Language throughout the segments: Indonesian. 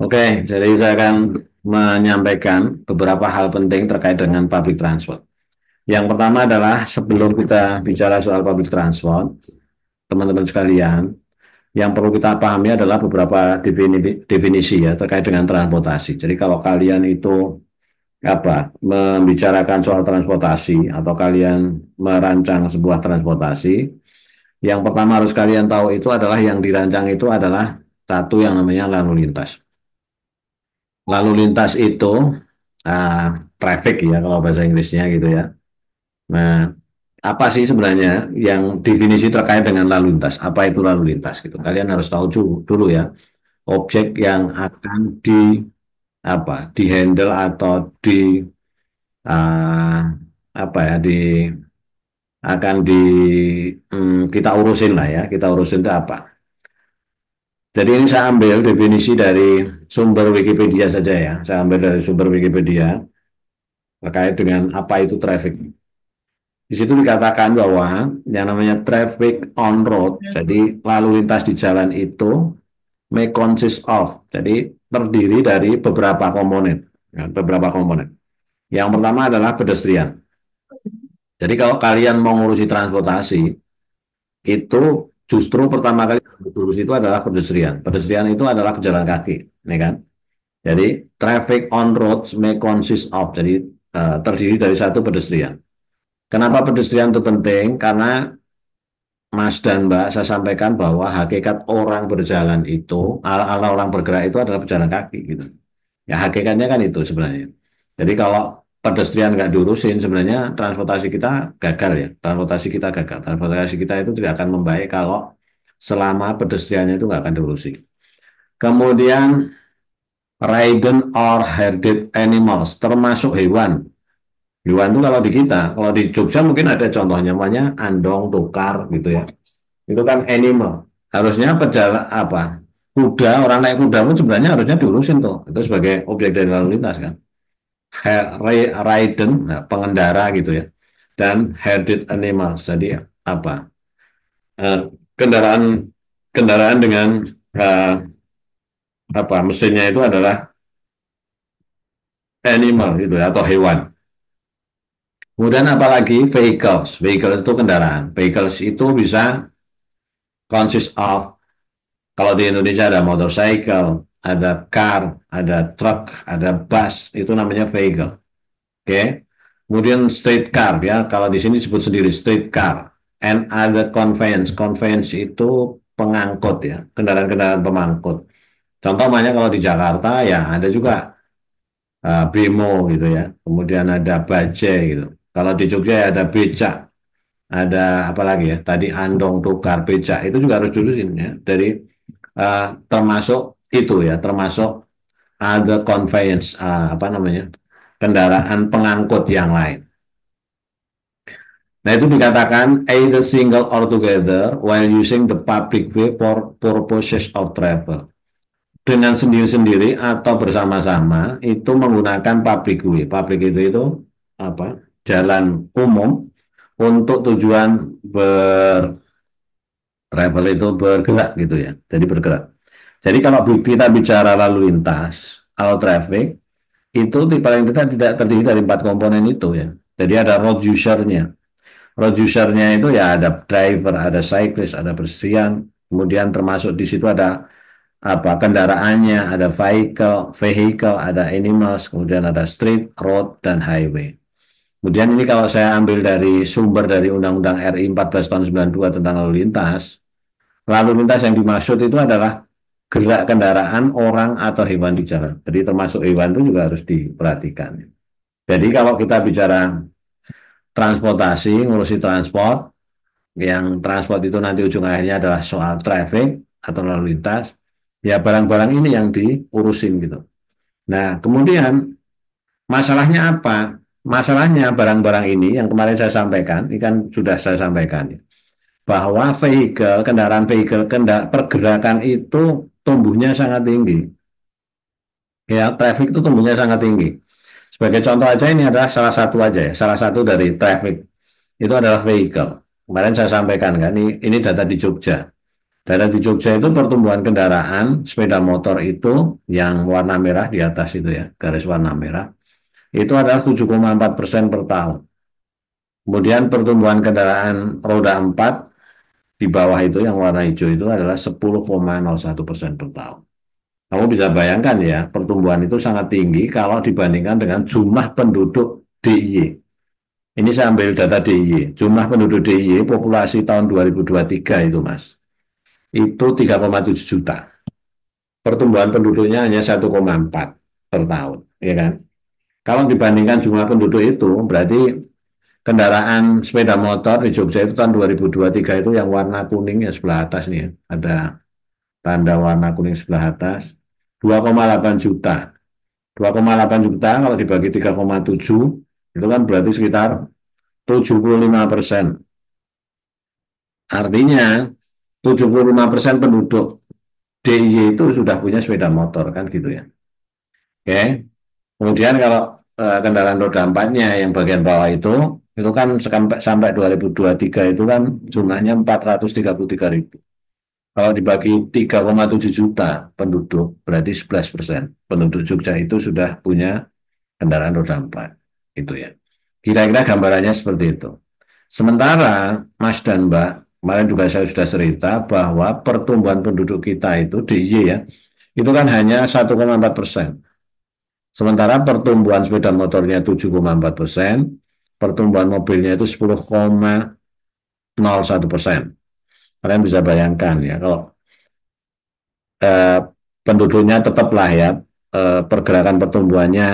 Oke, jadi saya akan menyampaikan beberapa hal penting terkait dengan public transport. Yang pertama adalah sebelum kita bicara soal public transport, teman-teman sekalian, yang perlu kita pahami adalah beberapa definisi ya terkait dengan transportasi. Jadi kalau kalian itu membicarakan soal transportasi atau kalian merancang sebuah transportasi, yang pertama harus kalian tahu itu adalah yang dirancang itu adalah satu yang namanya lalu lintas. Lalu lintas itu uh, traffic ya kalau bahasa Inggrisnya gitu ya. Nah, apa sih sebenarnya yang definisi terkait dengan lalu lintas? Apa itu lalu lintas gitu? Kalian harus tahu dulu ya. Objek yang akan dihandle atau uh, apa ya di akan kita urusin lah ya. Kita urusin itu apa? Jadi ini saya ambil definisi dari sumber Wikipedia saja ya. Saya ambil dari sumber Wikipedia terkait dengan apa itu traffic. Di situ dikatakan bahwa yang namanya traffic on road, jadi lalu lintas di jalan itu may consist of, jadi terdiri dari beberapa komponen. Ya, beberapa komponen. Yang pertama adalah pedestrian. Jadi kalau kalian mau ngurusi transportasi, itu justru pertama kali yang diurus itu adalah pedestrian. Pedestrian itu adalah pejalan kaki, ya kan? Jadi traffic on roads may consist of, jadi terdiri dari satu pedestrian. Kenapa pedestrian itu penting? Karena Mas dan Mbak, saya sampaikan bahwa hakikat orang berjalan itu, ala orang bergerak itu adalah berjalan kaki gitu. Ya hakikatnya kan itu sebenarnya. Jadi kalau pedestrian nggak diurusin, sebenarnya transportasi kita gagal ya. Transportasi kita gagal. Transportasi kita itu tidak akan membaik kalau selama pedestriannya itu nggak akan diurusi. Kemudian ridden or herded animals, termasuk hewan. Hewan itu kalau di kita, kalau di Jogja mungkin ada contohnya namanya andong, tukar gitu ya. Itu kan animal. Harusnya pejalan kuda, orang naik kuda pun sebenarnya harusnya diurusin tuh. Itu sebagai objek dari lalu lintas kan. Ridden, nah, pengendara gitu ya. Dan herded animals. Jadi apa? Eh, kendaraan kendaraan dengan eh, mesinnya itu adalah animal gitu ya atau hewan. Kemudian apalagi vehicles. Vehicles itu kendaraan. Vehicles itu bisa consist of, kalau di Indonesia ada motorcycle, ada car, ada truck, ada bus, itu namanya vehicle. Oke. Okay? Kemudian street car ya, kalau di sini disebut sendiri street car. And other conveyance. Conveyance itu pengangkut ya, kendaraan-kendaraan pengangkut. Contohnya kalau di Jakarta ya ada juga bemo gitu ya. Kemudian ada bajai gitu. Kalau di Jogja ya ada becak, ada apa lagi ya? Tadi andong, tukar, becak itu juga harus diurusin ya. Dari termasuk itu ya, termasuk ada conveyance kendaraan pengangkut yang lain. Nah itu dikatakan either single or together while using the public way for purposes of travel. Dengan sendiri-sendiri atau bersama-sama itu menggunakan public way. Public itu apa? Jalan umum untuk tujuan travel itu bergerak gitu ya. Jadi bergerak. Jadi kalau kita bicara lalu lintas atau traffic itu paling tidak terdiri dari empat komponen itu ya. Jadi ada road user-nya. Road user-nya itu ya ada driver, ada cyclist, ada pedestrian, kemudian termasuk di situ ada kendaraannya, ada vehicle, ada animals, kemudian ada street, road, dan highway. Kemudian ini kalau saya ambil dari sumber dari Undang-Undang RI 14 tahun 92 tentang lalu lintas yang dimaksud itu adalah gerak kendaraan orang atau hewan di jalan. Jadi termasuk hewan itu juga harus diperhatikan. Jadi kalau kita bicara transportasi, ngurusi transport, yang transport itu nanti ujung akhirnya adalah soal traffic atau lalu lintas, ya barang-barang ini yang diurusin gitu. Nah, kemudian masalahnya apa? Masalahnya barang-barang ini yang kemarin saya sampaikan, ini kan sudah saya sampaikan, ya, bahwa pergerakan itu tumbuhnya sangat tinggi. Ya, traffic itu tumbuhnya sangat tinggi. Sebagai contoh aja ini adalah salah satu aja ya, salah satu dari traffic itu adalah vehicle. Kemarin saya sampaikan kan, ini data di Jogja. Data di Jogja itu pertumbuhan kendaraan sepeda motor itu yang warna merah di atas itu ya, garis warna merah, itu adalah 7,4% per tahun. Kemudian pertumbuhan kendaraan roda 4 di bawah itu yang warna hijau itu adalah 10,01% per tahun. Kamu bisa bayangkan ya, pertumbuhan itu sangat tinggi kalau dibandingkan dengan jumlah penduduk DIY. Ini saya ambil data DIY. Jumlah penduduk DIY populasi tahun 2023 itu, Mas. Itu 3,7 juta. Pertumbuhan penduduknya hanya 1,4 per tahun, ya kan? Kalau dibandingkan jumlah penduduk itu, berarti kendaraan sepeda motor di Jogja itu tahun 2023 itu yang warna kuning ya sebelah atas nih ya. Ada tanda warna kuning sebelah atas 2,8 juta. 2,8 juta kalau dibagi 3,7 itu kan berarti sekitar 75%. Artinya 75% penduduk DIY itu sudah punya sepeda motor kan gitu ya. Oke. Kemudian kalau kendaraan roda empatnya yang bagian bawah itu kan sampai 2023 itu kan jumlahnya 433.000. Kalau dibagi 3,7 juta penduduk, berarti 11% penduduk Jogja itu sudah punya kendaraan roda empat. Itu ya. Kira-kira gambarannya seperti itu. Sementara Mas dan Mbak, kemarin juga saya sudah cerita bahwa pertumbuhan penduduk kita itu DIY ya, itu kan hanya 1,4%. Sementara pertumbuhan sepeda motornya 7,4%, pertumbuhan mobilnya itu 10,01%. Kalian bisa bayangkan ya, kalau eh, penduduknya tetaplah ya, pergerakan pertumbuhannya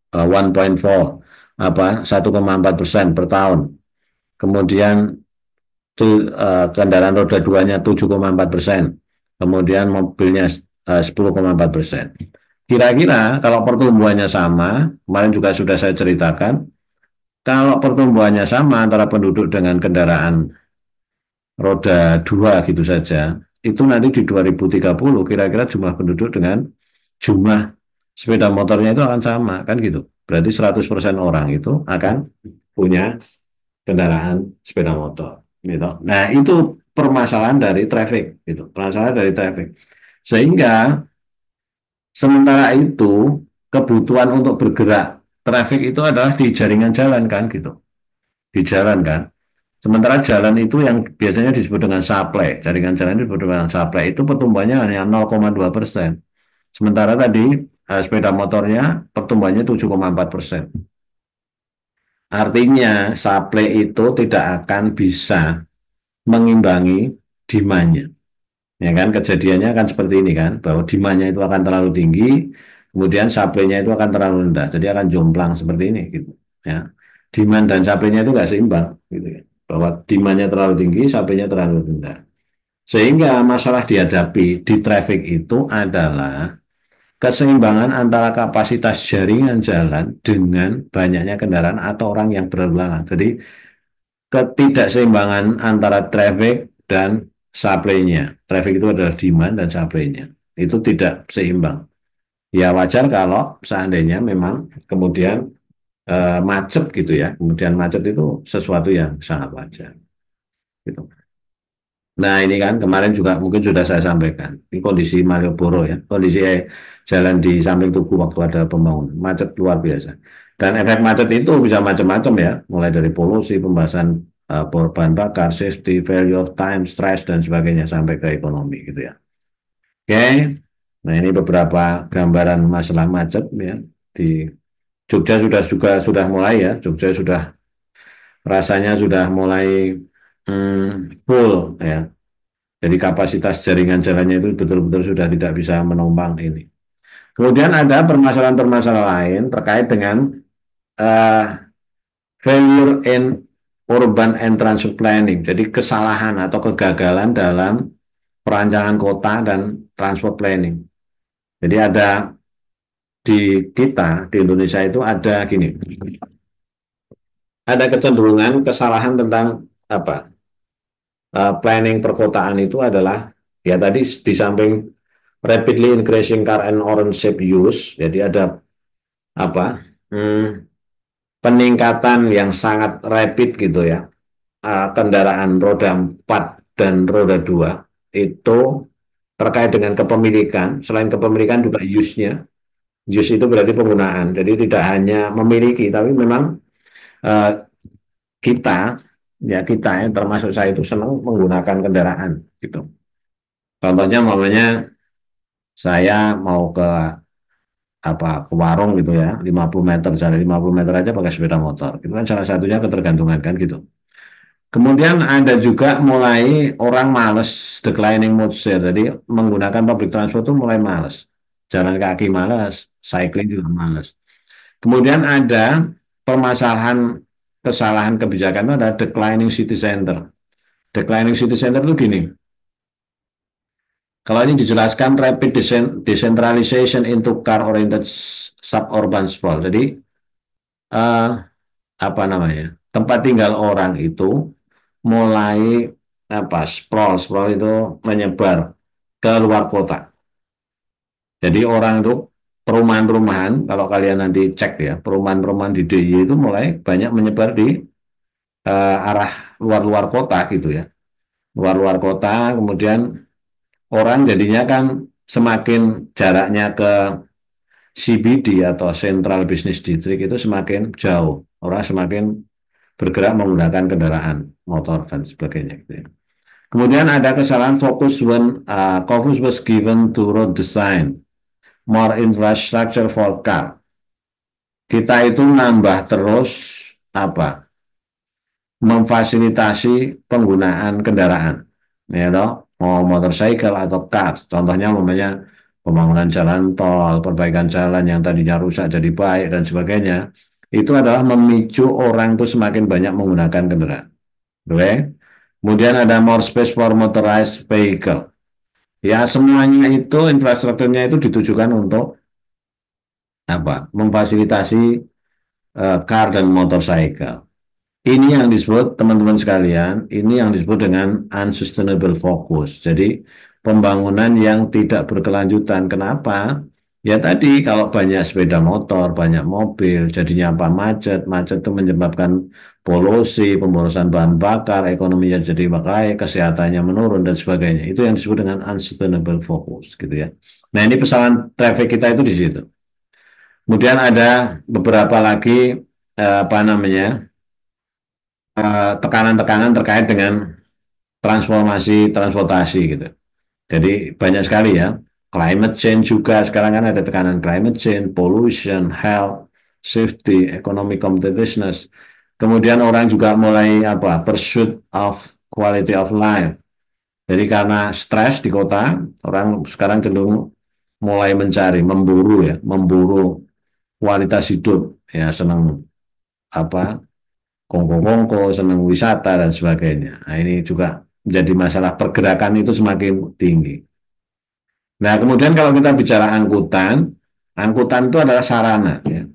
1,4 1,4% per tahun. Kemudian kendaraan roda duanya 7,4%. Kemudian mobilnya 10,4%. Kira-kira kalau pertumbuhannya sama, kemarin juga sudah saya ceritakan, kalau pertumbuhannya sama antara penduduk dengan kendaraan roda dua gitu saja, itu nanti di 2030 kira-kira jumlah penduduk dengan jumlah sepeda motornya itu akan sama, kan gitu. Berarti 100% orang itu akan punya kendaraan sepeda motor. Gitu. Nah, itu permasalahan dari traffic. Gitu. Permasalahan dari traffic. Sehingga sementara itu kebutuhan untuk bergerak traffic itu adalah di jaringan jalan kan gitu. Di jalan kan. Sementara jalan itu yang biasanya disebut dengan supply, jaringan jalan itu disebut dengan supply, itu pertumbuhannya hanya 0,2%. Sementara tadi sepeda motornya pertumbuhannya 7,4%. Artinya supply itu tidak akan bisa mengimbangi demand-nya. Ya kan kejadiannya kan seperti ini kan, bahwa demand-nya itu akan terlalu tinggi, kemudian supply-nya itu akan terlalu rendah. Jadi akan jomplang seperti ini gitu. Ya. Demand dan supply-nya itu nggak seimbang gitu ya. Bahwa demand-nya terlalu tinggi, supply-nya terlalu rendah. Sehingga masalah dihadapi di traffic itu adalah keseimbangan antara kapasitas jaringan jalan dengan banyaknya kendaraan atau orang yang berlalu lalang. Jadi ketidakseimbangan antara traffic dan supply-nya. Traffic itu adalah demand dan supply-nya. Itu tidak seimbang. Ya wajar kalau seandainya memang kemudian macet gitu ya. Kemudian macet itu sesuatu yang sangat wajar. Gitu. Nah ini kan kemarin juga mungkin sudah saya sampaikan. Ini kondisi Malioboro ya. Kondisi jalan di samping Tugu waktu ada pembangunan. Macet luar biasa. Dan efek macet itu bisa macam-macam ya. Mulai dari polusi, pembahasan bahan bakar, safety, value of time, stress, dan sebagainya. Sampai ke ekonomi gitu ya. Oke. Nah ini beberapa gambaran masalah macet ya. Di Jogja sudah mulai ya. Jogja sudah rasanya sudah mulai full ya. Jadi kapasitas jaringan jalannya itu betul-betul sudah tidak bisa menompang ini. Kemudian ada permasalahan-permasalahan lain terkait dengan uh, failure in urban and transport planning. Jadi kesalahan atau kegagalan dalam perancangan kota dan transport planning. Jadi ada di kita di Indonesia itu ada gini, ada kecenderungan kesalahan tentang apa planning perkotaan itu adalah ya tadi di samping rapidly increasing car and ownership use, jadi ada apa peningkatan yang sangat rapid gitu ya, kendaraan roda 4 dan roda dua itu terkait dengan kepemilikan. Selain kepemilikan juga use-nya. Use itu berarti penggunaan. Jadi tidak hanya memiliki, tapi memang eh, kita, ya kita yang termasuk saya itu senang menggunakan kendaraan gitu. Contohnya, mamanya saya mau ke ke warung gitu ya, 50 meter, jalan 50 meter aja pakai sepeda motor. Itu kan salah satunya ketergantungan kan gitu. Kemudian ada juga mulai orang males, declining mood share. Jadi menggunakan public transport itu mulai males. Jalan kaki males, cycling juga males. Kemudian ada permasalahan kesalahan kebijakan itu ada declining city center. Declining city center itu gini, kalau ini dijelaskan rapid decentralization into car-oriented suburban sprawl. Jadi eh, apa namanya? Tempat tinggal orang itu mulai sprawl, sprawl itu menyebar ke luar kota. Jadi orang itu perumahan-perumahan, kalau kalian nanti cek ya, perumahan-perumahan di DIY itu mulai banyak menyebar di arah luar-luar kota gitu ya. Luar-luar kota, kemudian orang jadinya kan semakin jaraknya ke CBD atau Central Business District itu semakin jauh. Orang semakin bergerak menggunakan kendaraan motor dan sebagainya gitu ya. Kemudian ada kesalahan fokus was given to road design, more infrastructure for car. Kita itu nambah terus apa? Memfasilitasi penggunaan kendaraan, ya toh, mau motorcycle atau car. Contohnya namanya pembangunan jalan tol, perbaikan jalan yang tadinya rusak jadi baik dan sebagainya. Itu adalah memicu orang itu semakin banyak menggunakan kendaraan. Oke. Kemudian ada more space for motorized vehicle. Ya, semuanya itu infrastrukturnya itu ditujukan untuk memfasilitasi car dan motorcycle. Ini yang disebut, teman-teman sekalian, ini yang disebut dengan unsustainable focus. Jadi pembangunan yang tidak berkelanjutan. Kenapa? Ya tadi kalau banyak sepeda motor, banyak mobil, jadinya apa? Macet. Macet itu menyebabkan polusi, pemborosan bahan bakar, ekonominya jadi baik, kesehatannya menurun dan sebagainya. Itu yang disebut dengan unsustainable focus, gitu ya. Nah, ini persoalan traffic kita itu di situ. Kemudian ada beberapa lagi apa namanya? Tekanan-tekanan terkait dengan transformasi transportasi gitu. Jadi banyak sekali ya. Climate change juga sekarang kan ada tekanan climate change, pollution, health, safety, economic competitiveness. Kemudian orang juga mulai pursuit of quality of life. Jadi karena stres di kota, orang sekarang cenderung mulai mencari, memburu ya, memburu kualitas hidup ya, senang apa kongko-kongko, senang wisata dan sebagainya. Nah, ini juga menjadi masalah, pergerakan itu semakin tinggi. Nah, kemudian kalau kita bicara angkutan, angkutan itu adalah sarana. Ya.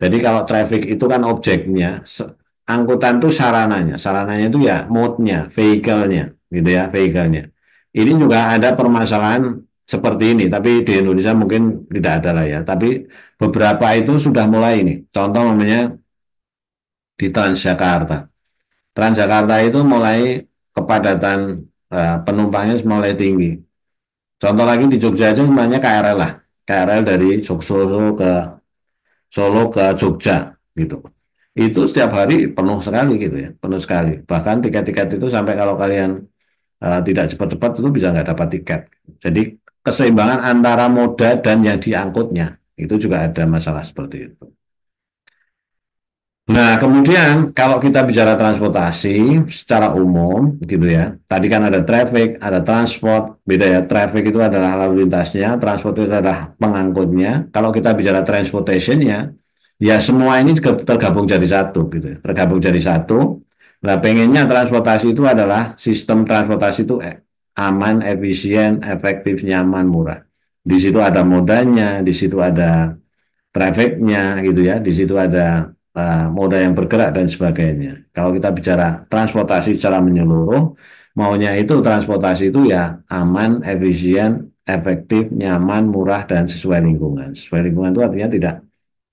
Jadi kalau traffic itu kan objeknya, angkutan itu sarananya. Sarananya itu ya mode-nya, vehicle-nya, gitu ya, vehicle-nya. Ini juga ada permasalahan seperti ini, tapi di Indonesia mungkin tidak ada lah ya. Tapi beberapa itu sudah mulai ini. Contoh namanya di Transjakarta. Transjakarta itu mulai kepadatan penumpangnya mulai tinggi. Contoh lagi di Jogja itu semuanya KRL lah. KRL dari Solo ke Jogja gitu. Itu setiap hari penuh sekali gitu ya, penuh sekali. Bahkan tiket-tiket itu sampai kalau kalian tidak cepat-cepat itu bisa nggak dapat tiket. Jadi keseimbangan antara moda dan yang diangkutnya itu juga ada masalah seperti itu. Nah, kemudian kalau kita bicara transportasi secara umum gitu ya. Tadi kan ada traffic, ada transport, beda ya. Traffic itu adalah lalu lintasnya, transport itu adalah pengangkutnya. Kalau kita bicara transportationnya, ya semua ini tergabung jadi satu gitu ya. Tergabung jadi satu. Nah, pengennya transportasi itu adalah sistem transportasi itu aman, efisien, efektif, nyaman, murah. Di situ ada modanya, di situ ada trafficnya gitu ya, di situ ada moda yang bergerak dan sebagainya. Kalau kita bicara transportasi secara menyeluruh, maunya itu transportasi itu ya aman, efisien, efektif, nyaman, murah dan sesuai lingkungan. Sesuai lingkungan itu artinya tidak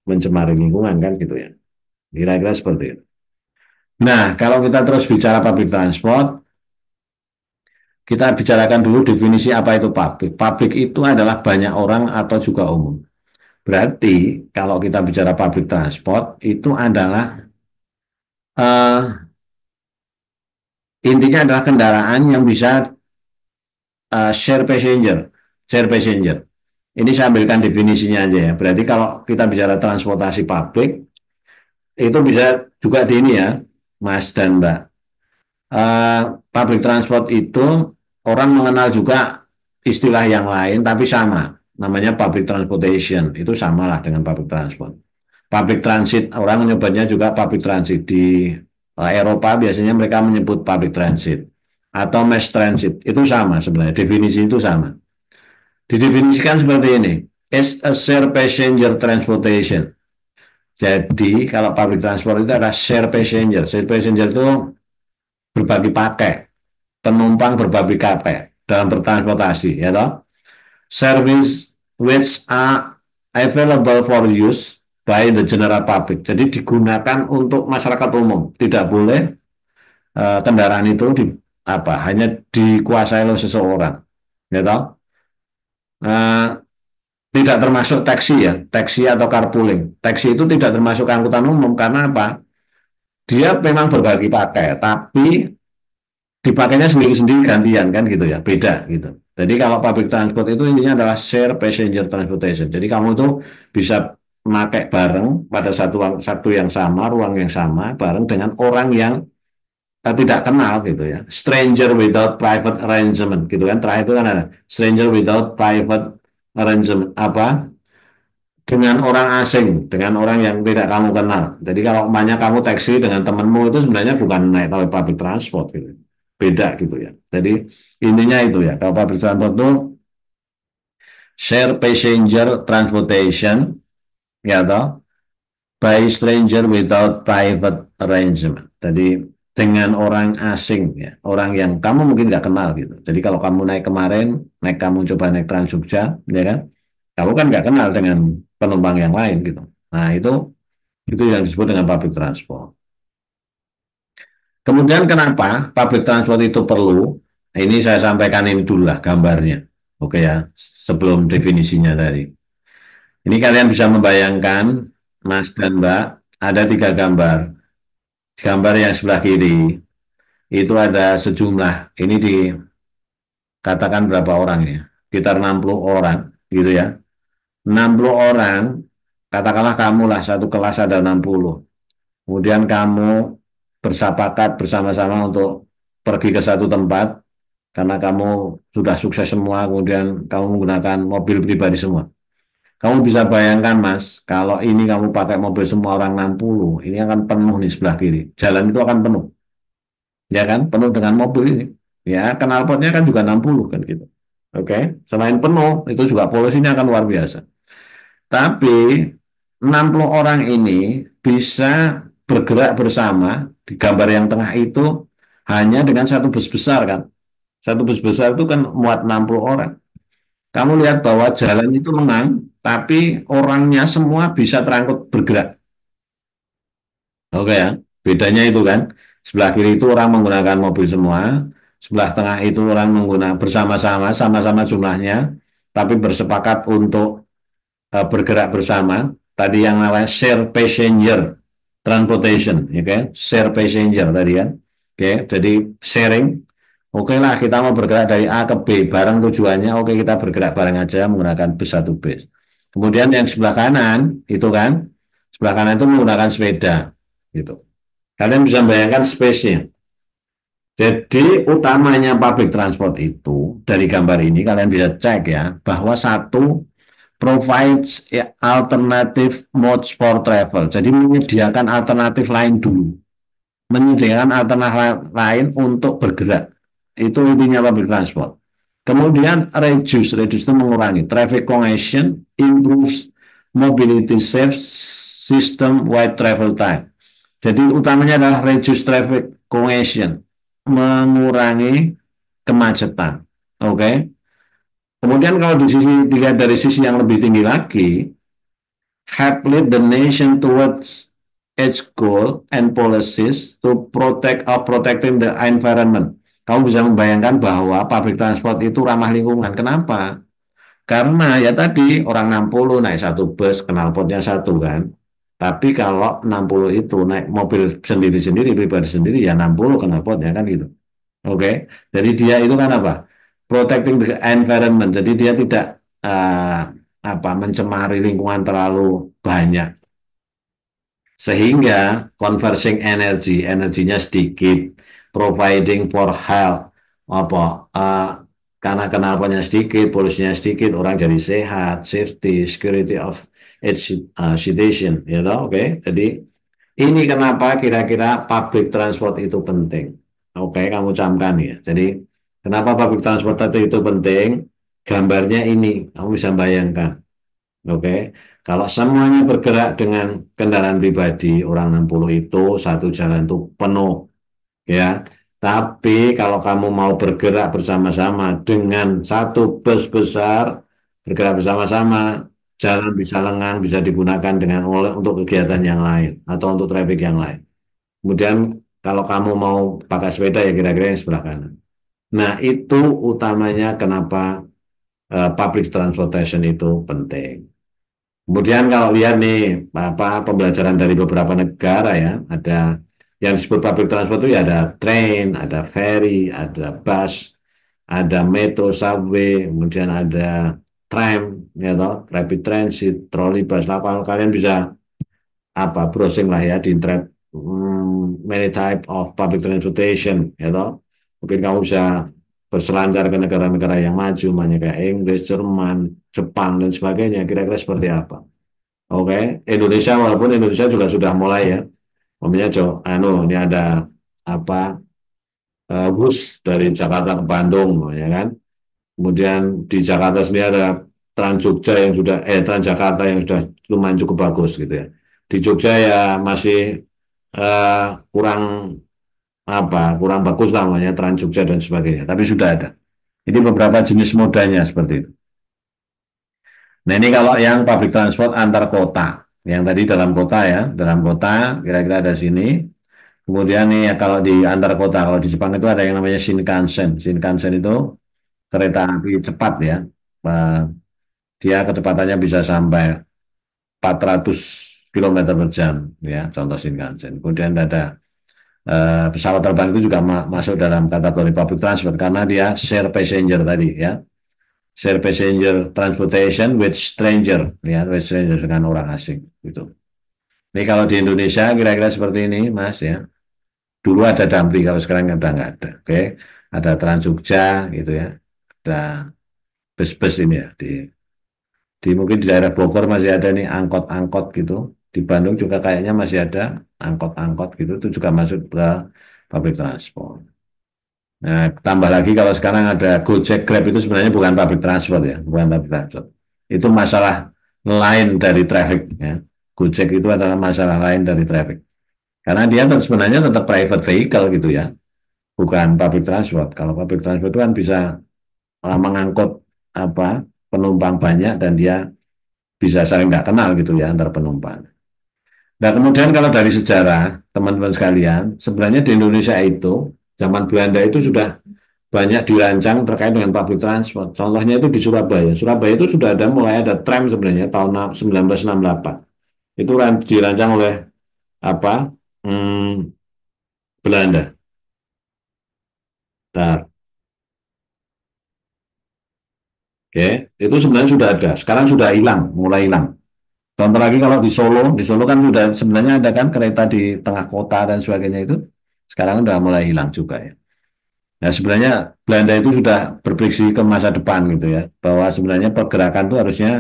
mencemari lingkungan kan gitu ya. Kira-kira seperti itu. Nah, kalau kita terus bicara public transport, kita bicarakan dulu definisi apa itu publik. Publik itu adalah banyak orang atau juga umum. Berarti kalau kita bicara public transport itu adalah intinya adalah kendaraan yang bisa share passenger, share passenger. Ini saya ambilkan definisinya aja ya. Berarti kalau kita bicara transportasi publik, itu bisa juga di ini ya, Mas dan Mbak. Public transport itu orang mengenal juga istilah yang lain, tapi sama. Namanya public transportation. Itu samalah dengan public transport. Public transit, orang menyebutnya juga public transit. Di Eropa biasanya mereka menyebut public transit. Atau mass transit. Itu sama sebenarnya. Definisi itu sama. Didefinisikan seperti ini. Is a share passenger transportation. Jadi kalau public transport itu adalah share passenger. Share passenger itu berbagi pakai, penumpang berbagi pakai dalam bertransportasi, ya toh. Service which are available for use by the general public. Jadi digunakan untuk masyarakat umum. Tidak boleh kendaraan itu hanya dikuasai oleh seseorang, ya toh. Uh, Tidak termasuk taksi ya, taksi atau carpooling. Taksi itu tidak termasuk angkutan umum karena apa? Dia memang berbagi pakai, tapi dipakainya sendiri-sendiri gantian kan gitu ya, beda gitu. Jadi kalau public transport itu intinya adalah share passenger transportation. Jadi kamu tuh bisa memakai bareng pada satu yang sama, ruang yang sama, bareng dengan orang yang tidak kenal gitu ya. Stranger without private arrangement gitu kan. Terakhir itu kan ada stranger without private arrangement apa? Dengan orang asing, dengan orang yang tidak kamu kenal. Jadi kalau umpamanya kamu taksi dengan temanmu itu sebenarnya bukan naik public transport gitu. Beda gitu ya. Jadi intinya itu ya. Kalau public transport itu share passenger transportation ya toh by stranger without private arrangement. Jadi dengan orang asing ya, orang yang kamu mungkin nggak kenal gitu. Jadi kalau kamu naik kemarin, kamu coba naik Trans Jogja, ya kan? Kamu kan nggak kenal dengan penumpang yang lain gitu. Nah itu yang disebut dengan public transport. Kemudian kenapa public transport itu perlu? Nah, ini saya sampaikan ini dulu lah gambarnya. Oke ya, sebelum definisinya tadi. Ini kalian bisa membayangkan, Mas dan Mbak, ada tiga gambar. Gambar yang sebelah kiri itu ada sejumlah, ini dikatakan berapa orang ya? Sekitar 60 orang gitu ya. 60 orang, katakanlah kamu lah satu kelas ada 60. Kemudian kamu bersepakat bersama-sama untuk pergi ke satu tempat karena kamu sudah sukses semua, kemudian kamu menggunakan mobil pribadi semua. Kamu bisa bayangkan, Mas, kalau ini kamu pakai mobil semua orang 60, ini akan penuh nih sebelah kiri. Jalan itu akan penuh, ya kan? Penuh dengan mobil ini. Ya, knalpotnya kan juga 60 kan gitu. Oke, selain penuh, itu juga polusinya akan luar biasa. Tapi 60 orang ini bisa bergerak bersama di gambar yang tengah itu hanya dengan satu bus besar kan. Satu bus besar itu kan muat 60 orang. Kamu lihat bahwa jalan itu lengang, tapi orangnya semua bisa terangkut bergerak. Oke ya, bedanya itu kan. Sebelah kiri itu orang menggunakan mobil semua, sebelah tengah itu orang menggunakan bersama-sama, sama-sama jumlahnya, tapi bersepakat untuk bergerak bersama. Tadi yang namanya share passenger transportation, ya kan? Share passenger tadi kan. Oke, jadi sharing. Oke lah, kita mau bergerak dari A ke B, bareng tujuannya. Oke, kita bergerak bareng aja menggunakan bus satu bus. Kemudian yang sebelah kanan itu kan, sebelah kanan itu menggunakan sepeda, gitu. Kalian bisa bayangkan space-nya. Jadi utamanya public transport itu dari gambar ini kalian bisa cek ya bahwa satu provides alternative modes for travel. Jadi menyediakan alternatif lain dulu, menyediakan alternatif lain untuk bergerak. Itu intinya public transport. Kemudian reduce itu mengurangi traffic congestion, improves mobility, safe system wide travel time. Jadi utamanya adalah reduce traffic congestion, mengurangi kemacetan. Oke. Okay? Kemudian kalau dilihat dari sisi yang lebih tinggi lagi, help lead the nation towards its goal and policies to protecting the environment. kamu bisa membayangkan bahwa public transport itu ramah lingkungan. Kenapa? Karena ya tadi orang 60 naik satu bus, knalpotnya satu kan. Tapi kalau 60 itu naik mobil sendiri-sendiri, pribadi sendiri, ya 60 knalpotnya kan gitu. Oke, jadi dia itu kan apa? Protecting the environment. Jadi dia tidak apa mencemari lingkungan terlalu banyak sehingga conversing energy, energinya sedikit, providing for health, apa karena knalpotnya sedikit, polusinya sedikit, orang jadi sehat, safety, security of its citation, ya toh, oke. Jadi ini kenapa kira-kira public transport itu penting. Oke, kamu camkan ya. Jadi kenapa public transport itu penting? Gambarnya ini, kamu bisa bayangkan. Oke, kalau semuanya bergerak dengan kendaraan pribadi, orang 60 itu satu jalan itu penuh, ya. Tapi kalau kamu mau bergerak bersama-sama dengan satu bus besar, bergerak bersama-sama, jalan bisa lengang, bisa digunakan dengan untuk kegiatan yang lain atau untuk traffic yang lain. Kemudian kalau kamu mau pakai sepeda ya kira-kira yang sebelah kanan. Nah, itu utamanya kenapa public transportation itu penting. Kemudian kalau lihat nih apa pembelajaran dari beberapa negara ya, ada yang disebut public transport itu ya ada train, ada ferry, ada bus, ada metro, subway, kemudian ada tram, ya toh, rapid transit, trolleybus. Lah kalau kalian bisa apa browsing lah ya di internet many type of public transportation, ya toh. Mungkin kamu bisa berselancar ke negara-negara yang maju, banyak kayak Inggris, Jerman, Jepang dan sebagainya. Kira-kira seperti apa? Oke, Indonesia walaupun Indonesia juga sudah mulai ya. Umpamanya ini ada apa bus dari Jakarta ke Bandung, ya kan. Kemudian di Jakarta sendiri ada Trans Jogja yang sudah Trans Jakarta yang sudah lumayan cukup bagus gitu ya. Di Jogja ya masih eh, kurang kurang bagus lah namanya Trans Jogja dan sebagainya. Tapi sudah ada. Ini beberapa jenis modanya seperti itu. Nah ini kalau yang public transport antar kota, yang tadi dalam kota ya, dalam kota kira-kira ada sini. Kemudian nih ya kalau di antar kota, kalau di Jepang itu ada yang namanya Shinkansen. Shinkansen itu kereta api cepat ya. Eh, Dia kecepatannya bisa sampai 400 km per jam ya, contoh Shinkansen. Kemudian ada pesawat terbang itu juga masuk dalam kategori public transport karena dia share passenger tadi ya. Share passenger transportation with stranger ya, with stranger dengan orang asing gitu. Ini kalau di Indonesia kira-kira seperti ini Mas ya. Dulu ada Damri, kalau sekarang udah nggak ada. Oke, ada Trans Jogja gitu ya. Ada bus-bus ini ya. Di mungkin di daerah Bogor masih ada nih angkot-angkot gitu. Di Bandung juga kayaknya masih ada angkot-angkot gitu. Itu juga masuk ke public transport. Nah, tambah lagi kalau sekarang ada Gojek, Grab itu sebenarnya bukan public transport ya, bukan public transport. Itu masalah lain dari traffic ya. Gojek itu adalah masalah lain dari traffic. Karena dia sebenarnya tetap private vehicle gitu ya, bukan public transport. Kalau public transport itu kan bisa mengangkut apa penumpang banyak dan dia bisa saling nggak kenal gitu ya antar penumpang. Nah kemudian kalau dari sejarah teman-teman sekalian, sebenarnya di Indonesia itu zaman Belanda itu sudah banyak dirancang terkait dengan public transport. Contohnya itu di Surabaya. Surabaya itu sudah ada mulai ada tram sebenarnya tahun 1968. Itu dirancang oleh apa? Hmm, Belanda. Nah, oke, itu sebenarnya sudah ada. Sekarang sudah hilang, mulai hilang. Contoh lagi kalau di Solo kan sudah sebenarnya ada kan kereta di tengah kota dan sebagainya itu. Sekarang sudah mulai hilang juga ya. Nah sebenarnya Belanda itu sudah berprediksi ke masa depan gitu ya. Bahwa sebenarnya pergerakan itu harusnya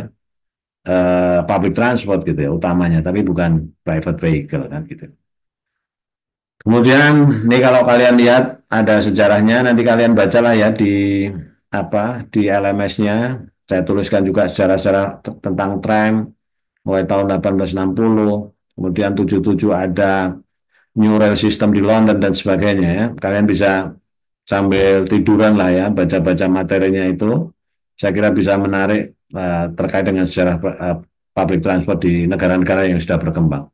public transport gitu ya utamanya. Tapi bukan private vehicle kan gitu. Kemudian nih kalau kalian lihat ada sejarahnya nanti kalian bacalah ya di di LMS-nya. Saya tuliskan juga sejarah-sejarah tentang tram mulai tahun 1860, kemudian 77 ada New Rail System di London dan sebagainya ya. Kalian bisa sambil tiduran lah ya, baca-baca materinya itu. Saya kira bisa menarik terkait dengan sejarah public transport di negara-negara yang sudah berkembang.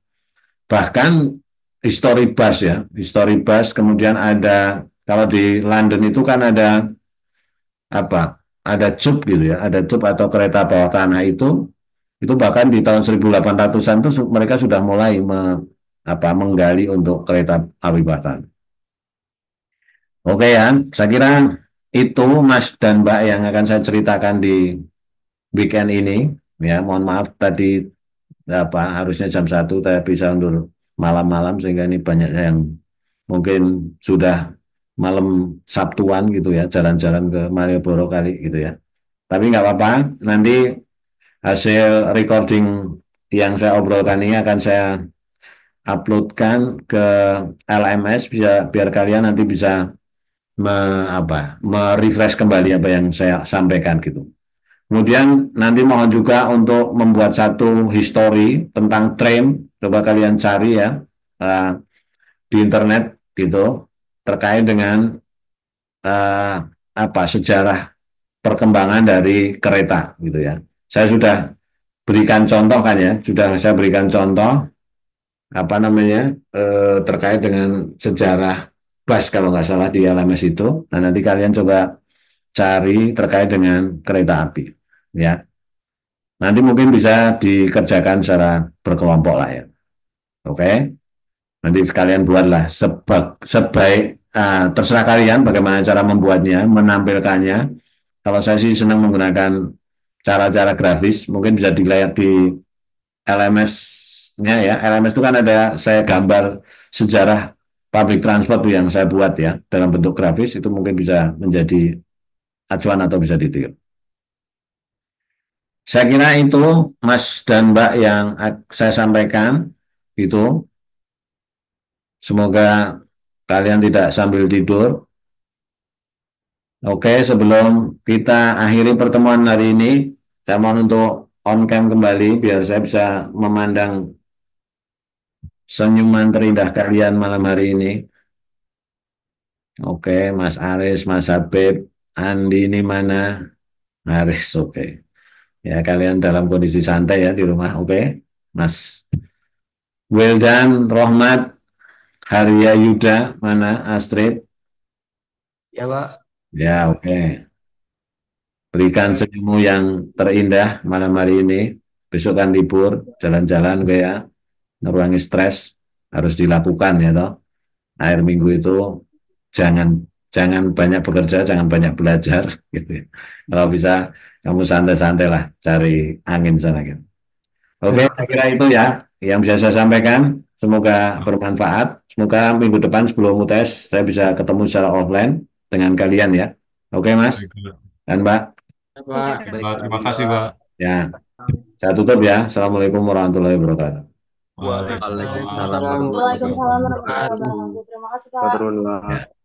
Bahkan history bus ya, history bus, kemudian ada Kalau di London itu kan ada apa? Ada tube gitu ya, ada tube atau kereta bawah tanah itu bahkan di tahun 1800-an tuh mereka sudah mulai menggali untuk kereta api bawah tanah. Oke ya, saya kira itu Mas dan Mbak yang akan saya ceritakan di weekend ini. Ya, mohon maaf tadi harusnya jam 1 tapi bisa undur malam-malam sehingga ini banyak yang mungkin sudah malam Sabtuan gitu ya, jalan-jalan ke Malioboro kali gitu ya. Tapi nggak apa-apa, nanti hasil recording yang saya obrolkan ini akan saya uploadkan ke LMS biar kalian nanti bisa me, merefresh kembali apa yang saya sampaikan gitu. Kemudian nanti mohon juga untuk membuat satu history tentang tram, coba kalian cari ya uh, di internet gitu terkait dengan uh, sejarah perkembangan dari kereta gitu ya. Saya sudah berikan contoh kan ya, sudah saya berikan contoh terkait dengan sejarah bus kalau nggak salah di LMS itu. Nah nanti kalian coba cari terkait dengan kereta api ya. Nanti mungkin bisa dikerjakan secara berkelompok lah ya. Oke, nanti sekalian buatlah sebaik terserah kalian bagaimana cara membuatnya, menampilkannya. Kalau saya sih senang menggunakan cara-cara grafis, mungkin bisa dilihat di LMS-nya ya. LMS itu kan ada saya gambar sejarah public transport yang saya buat ya dalam bentuk grafis itu mungkin bisa menjadi acuan atau bisa ditiru. Saya kira itu Mas dan Mbak yang saya sampaikan itu. Semoga kalian tidak sambil tidur. Oke, sebelum kita akhiri pertemuan hari ini, saya mohon untuk on cam kembali biar saya bisa memandang senyuman terindah kalian malam hari ini. Oke, Mas Aris, Mas Habib, Andi ini mana? Aris, oke. Ya, kalian dalam kondisi santai ya di rumah, oke? Mas Wildan, Rohmat, Haria Yuda, mana? Astrid? Ya, Pak. Ya, oke. Berikan senyummu yang terindah malam hari ini. Besok kan libur, jalan-jalan kayak ngurangi stres harus dilakukan ya toh. Akhir minggu itu jangan jangan banyak bekerja, jangan banyak belajar gitu ya. Kalau bisa kamu santai-santai lah cari angin sana gitu. Oke, saya kira itu ya yang bisa saya sampaikan. Semoga bermanfaat. Semoga minggu depan sebelum UTS saya bisa ketemu secara offline dengan kalian ya. Oke, Mas Baik, Pak. dan Mbak. Ya, Pak. Baik, Baik, Pak. Pak. Terima kasih, Pak. Ya, saya tutup ya. Assalamualaikum warahmatullahi wabarakatuh. Waalaikumsalam Waalaikumsalam warahmatullahi warahmatullahi Waalaikumsalam warahmatullahi wabarakatuh. wabarakatuh. wabarakatuh. Terima kasih, Kak. Ya.